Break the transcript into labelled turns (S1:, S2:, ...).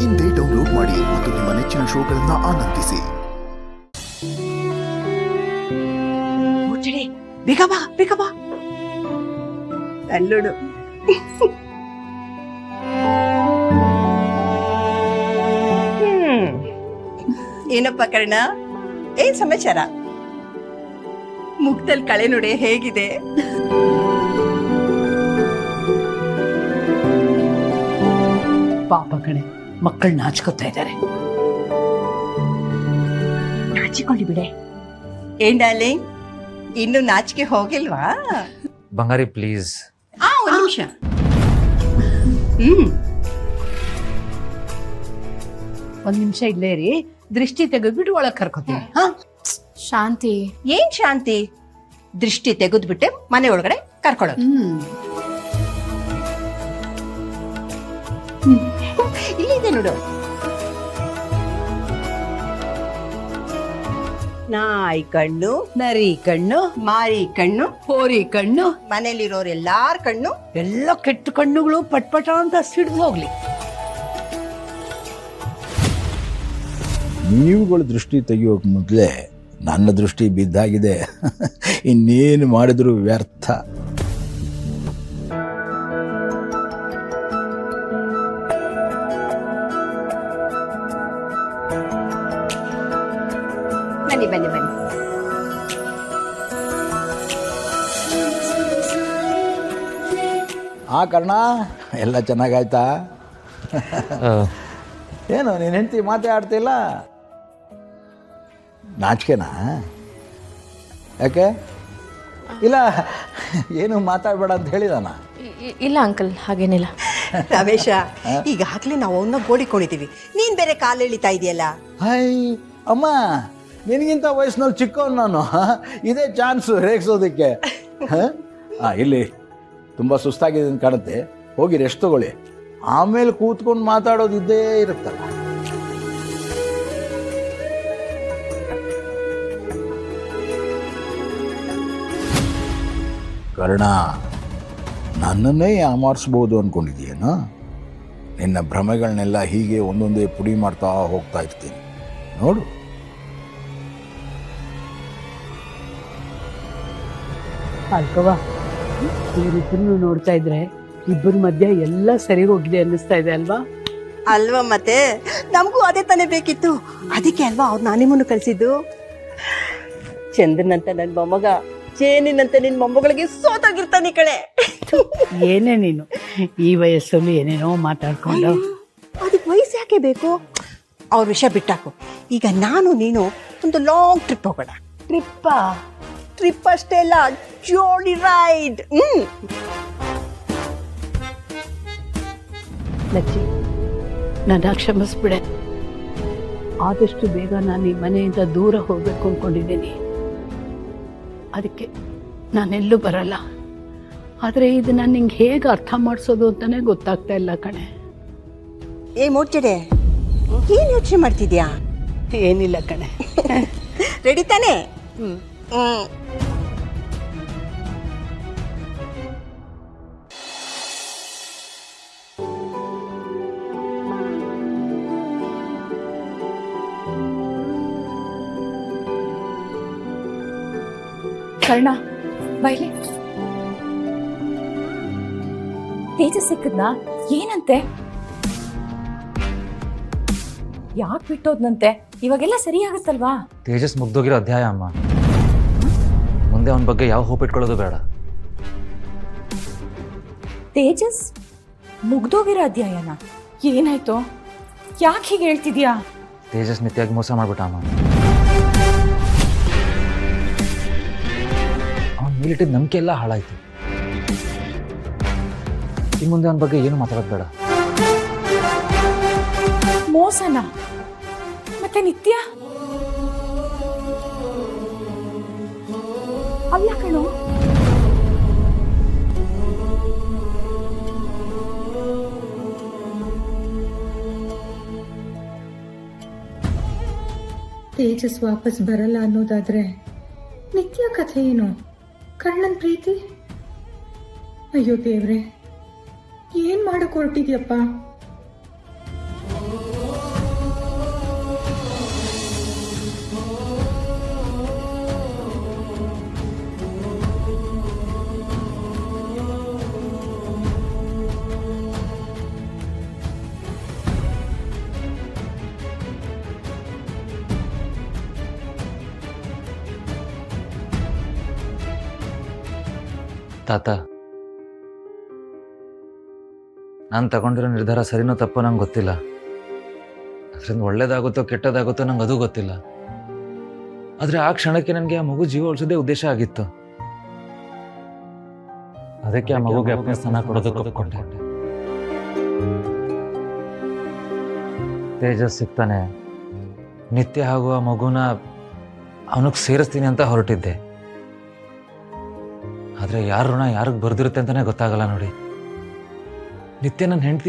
S1: ಇಂದೇ ಡೌನ್ಲೋಡ್ ಮಾಡಿ ಮತ್ತು ನಿಮ್ಮ ನೆಚ್ಚಿನ ಶೋಗಳನ್ನ ಆನಂದಿಸಿ.
S2: ಬೇಗ ಬಾ ಅಲ್ಲೋಡು. ಏನಪ್ಪ ಕರ್ಣ, ಏನ್ ಸಮಾಚಾರ? ಮುಖದಲ್ಲಿ ಕಳೆ ನೋಡಿ ಹೇಗಿದೆ?
S3: ಪಾಪ ಕಣೆ, ಮಕ್ಕಳು ನಾಚ್ಕೋತಾ ಇದ್ದಾರೆ.
S2: ನಾಚಿಕೊಳ್ಳಿ ಬಿಡೆ. ಏನ್ ಡಾರ್ಲಿಂಗ್, ಇನ್ನು ನಾಚಿಕೆ ಹೋಗಿಲ್ವಾ?
S4: ಬಂಗಾರಿ ಪ್ಲೀಸ್.
S2: ಒಂದ್ ನಿಮಿಷ.
S3: ಒಂದ್ ನಿಮಿಷ ಇಲ್ಲೇ ರೀ, ದೃಷ್ಟಿ ತೆಗೆದ್ಬಿಟ್ಟು ಒಳಗ್ ಕರ್ಕೋತೀನಿ.
S5: ಶಾಂತಿ,
S2: ಏನ್ ಶಾಂತಿ? ದೃಷ್ಟಿ ತೆಗೆದ್ಬಿಟ್ಟೆ ಮನೆ ಒಳಗಡೆ ಕರ್ಕೊಳ್ಳೋದು. ಇಲ್ಲಿದೆ ನೋಡು. ನಾಯಿ ಕಣ್ಣು,
S3: ನರಿ ಕಣ್ಣು,
S2: ಮಾರಿ ಕಣ್ಣು,
S3: ಹೋರಿ ಕಣ್ಣು,
S2: ಮನೇಲಿರೋರು ಎಲ್ಲಾರ ಕಣ್ಣು,
S3: ಎಲ್ಲ ಕೆಟ್ಟ ಕಣ್ಣುಗಳು ಪಟ್ಪಟ ಅಂತ ಸಿಡ್ದು ಹೋಗ್ಲಿ.
S6: ನೀವುಗಳು ದೃಷ್ಟಿ ತೆಗೆಯೋಕೆ ಮೊದಲೇ ನನ್ನ ದೃಷ್ಟಿ ಬಿದ್ದಾಗಿದೆ. ಇನ್ನೇನು ಮಾಡಿದ್ರು ವ್ಯರ್ಥ.
S2: ಬನ್ನಿ ಬನ್ನಿ ಬನ್ನಿ.
S6: ಕರ್ಣ, ಎಲ್ಲ ಚೆನ್ನಾಗಾಯ್ತಾ? ಏನು ನೀನು ಹೆಂಡತಿ ಮಾತೇ ಆಡ್ತಿಲ್ಲ? ನಾಚಿಕೆನಾ? ಯಾಕೆ? ಇಲ್ಲ, ಏನು ಮಾತಾಡಬೇಡ ಅಂತ ಹೇಳಿದಾನ?
S5: ಇಲ್ಲ ಅಂಕಲ್, ಹಾಗೇನಿಲ್ಲ.
S2: ರಮೇಶ, ಈಗಾಗ್ಲೇ ನಾವು ಅವನ್ನ ಗೋಡಿಕೊಂಡಿದೀವಿ, ನೀನ್ ಬೇರೆ ಕಾಲು ಎಳಿತಾ ಇದೆಯಲ್ಲ.
S6: ಹಾಯ್ ಅಮ್ಮ, ನಿನಗಿಂತ ವಯಸ್ಸಿನಲ್ಲಿ ಚಿಕ್ಕವನು ನಾನು. ಇದೇ ಚಾನ್ಸು ರೇಗಿಸೋದಕ್ಕೆ. ಇಲ್ಲಿ ತುಂಬ ಸುಸ್ತಾಗಿದೆ ಅಂತ ಕಾಣುತ್ತೆ, ಹೋಗಿ ರೆಸ್ಟ್ ತಗೊಳ್ಳಿ. ಆಮೇಲೆ ಕೂತ್ಕೊಂಡು ಮಾತಾಡೋದು ಇದ್ದೇ ಇರುತ್ತಲ್ಲ. ಕರ್ಣ, ನನ್ನನ್ನೇ ಯಾಮಾರಿಸ್ಬೋದು ಅಂದ್ಕೊಂಡಿದ್ದೀಯೇನೋ? ನಿನ್ನ ಭ್ರಮೆಗಳನ್ನೆಲ್ಲ ಹೀಗೆ ಒಂದೊಂದೇ ಪುಡಿ ಮಾಡ್ತಾ ಹೋಗ್ತಾ ಇರ್ತೀನಿ ನೋಡು.
S3: ಅಲ್ಕವ್ವ, ಇವರಿಬ್ಬರನ್ನು ನೋಡ್ತಾ ಇದ್ರೆ ಇಬ್ಬರ ಮಧ್ಯ ಎಲ್ಲ ಸರಿ ಹೋಗಿದೆ ಅನ್ನಿಸ್ತಾ ಇದೆ ಅಲ್ವಾ?
S2: ಅಲ್ವಾ, ಮತ್ತೆ ನಮಗೂ ಅದೇ ತಾನೇ ಬೇಕಿತ್ತು. ಅದಕ್ಕೆ ಅಲ್ವಾ ಅವ್ರು ನಾನಿಮ್ಮನ್ನು ಕಳ್ಸಿದ್ದು. ಚಂದ್ರನಂತ ನನ್ ಮೊಮ್ಮಗ, ಚೇನಿನಂತ ನಿನ್ ಮೊಮ್ಮಗಳಿಗೆ ಸೋತಾಗಿರ್ತಾನೆ ಕಳೆ.
S3: ಏನೇ ನೀನು ಈ ವಯಸ್ಸಲ್ಲಿ ಏನೇನೋ ಮಾತಾಡ್ಕೊಂಡು.
S2: ಅದಕ್ಕೆ ವಯಸ್ಸು ಯಾಕೆ ಬೇಕು? ಅವ್ರ ವಿಷಯ ಬಿಟ್ಟಾಕು. ಈಗ ನಾನು ನೀನು ಒಂದು ಲಾಂಗ್ ಟ್ರಿಪ್ ಹೋಗೋಣ. ಟ್ರಿಪ್ ಅಷ್ಟೇ ಅಲ್ಲ, ಜೋಡಿ ರೈಡ್.
S3: ಲಚ್ಚಿ, ನನ್ನ ಕ್ಷಮಿಸ್ಬಿಡೆ. ಆದಷ್ಟು ಬೇಗ ನಾನು ಈ ಮನೆಯಿಂದ ದೂರ ಹೋಗ್ಬೇಕು ಅಂದ್ಕೊಂಡಿದ್ದೀನಿ. ಅದಕ್ಕೆ ನಾನೆಲ್ಲೂ ಬರಲ್ಲ. ಆದರೆ ಇದು ನಾನು ನಿಂಗೆ ಹೇಗೆ ಅರ್ಥ ಮಾಡಿಸೋದು ಅಂತಲೇ ಗೊತ್ತಾಗ್ತಾ ಇಲ್ಲ ಕಣೆ.
S2: ಏ ಮೋಚಡೆ, ಏನು ಯೋಚನೆ ಮಾಡ್ತಿದ್ಯಾ?
S3: ಏನಿಲ್ಲ ಕಣೆ.
S2: ರೆಡಿ ತಾನೇ?
S5: ಕರ್ಣ, ಬೈಲಿ. ತೇಜ ಸಿಕ್ಕದ್ನಾ? ಏನಂತೆ? ಯಾಕೆ ಬಿಟ್ಟೋದ್ನಂತೆ? ಇವಾಗೆಲ್ಲ ಸರಿ ಆಗುತ್ತಲ್ವಾ?
S4: ತೇಜಸ್ ಮುಗ್ದೋಗಿರೋ ಅಧ್ಯಾಯ ಅಮ್ಮ. ಮುಂದೆ ಅವನ ಬಗ್ಗೆ ಯಾವ ಹೋಪ್ ಇಟ್ಕೊಳ್ಳೋದು ಬೇಡ.
S5: ತೇಜಸ್ ಮುಗ್ದೋಗಿರೋ ಅಧ್ಯಾಯನ? ಏನಾಯ್ತು? ಯಾಕೆ ಹೀಗೆ ಹೇಳ್ತಿದ್ಯಾ?
S4: ತೇಜಸ್ ನಿತ್ಯಾಗಿ ಮೋಸ ಮಾಡ್ಬಿಟ್ಟ ಅಮ್ಮ. ಅವನ ಮೇಲಿಟ್ಟಿದ್ದ ನಂಬಿಕೆ ಎಲ್ಲ ಹಾಳಾಯ್ತು. ಈ ಮುಂದೆ ಅವನ ಬಗ್ಗೆ ಏನು ಮಾತಾಡೋದು ಬೇಡ.
S5: ಮೋಸನ? ಮತ್ತೆ ನಿತ್ಯ? ಅಲ್ಲ ಕಣೋ,
S7: ತೇಜಸ್ ವಾಪಸ್ ಬರಲ್ಲ ಅನ್ನೋದಾದ್ರೆ ನಿತ್ಯ ಕಥೆ ಏನು? ಕರ್ಣನ್ ಪ್ರೀತಿ? ಅಯ್ಯೋ ದೇವ್ರೆ, ಏನ್ ಮಾಡಕ್ ಹೊರಟಿದ್ಯಪ್ಪ?
S4: ತಾತ, ನಾನು ತಗೊಂಡಿರೋ ನಿರ್ಧಾರ ಸರಿನೋ ತಪ್ಪೋ ನಂಗೆ ಗೊತ್ತಿಲ್ಲ. ಅದರಿಂದ ಒಳ್ಳೇದಾಗುತ್ತೋ ಕೆಟ್ಟದಾಗುತ್ತೋ ನಂಗೆ ಅದು ಗೊತ್ತಿಲ್ಲ. ಆದರೆ ಆ ಕ್ಷಣಕ್ಕೆ ನನಗೆ ಆ ಮಗು ಜೀವ ಉಳಿಸೋದೇ ಉದ್ದೇಶ ಆಗಿತ್ತು. ಅದಕ್ಕೆ ಆ ಮಗುಗೆ ಅಪ್ಪನ ಸ್ಥಾನ ಕೊಡೋದಕ್ಕೆ ಒಪ್ಕೊಂಡೆ. ತೇಜಸ್ ಸಿಗ್ತಾನೆ, ನಿತ್ಯ ಹಾಗೂ ಆ ಮಗುನ ಅವನಿಗೆ ಸೇರಿಸ್ತೀನಿ ಅಂತ ಹೊರಟಿದ್ದೆ. ಆದರೆ ಯಾರ ಋಣ ಯಾರಿಗೆ ಬರ್ದಿರುತ್ತೆ ಅಂತಲೇ ಗೊತ್ತಾಗಲ್ಲ ನೋಡಿ. ನಿತ್ಯ ನನ್ನ ಹೆಂಡತಿ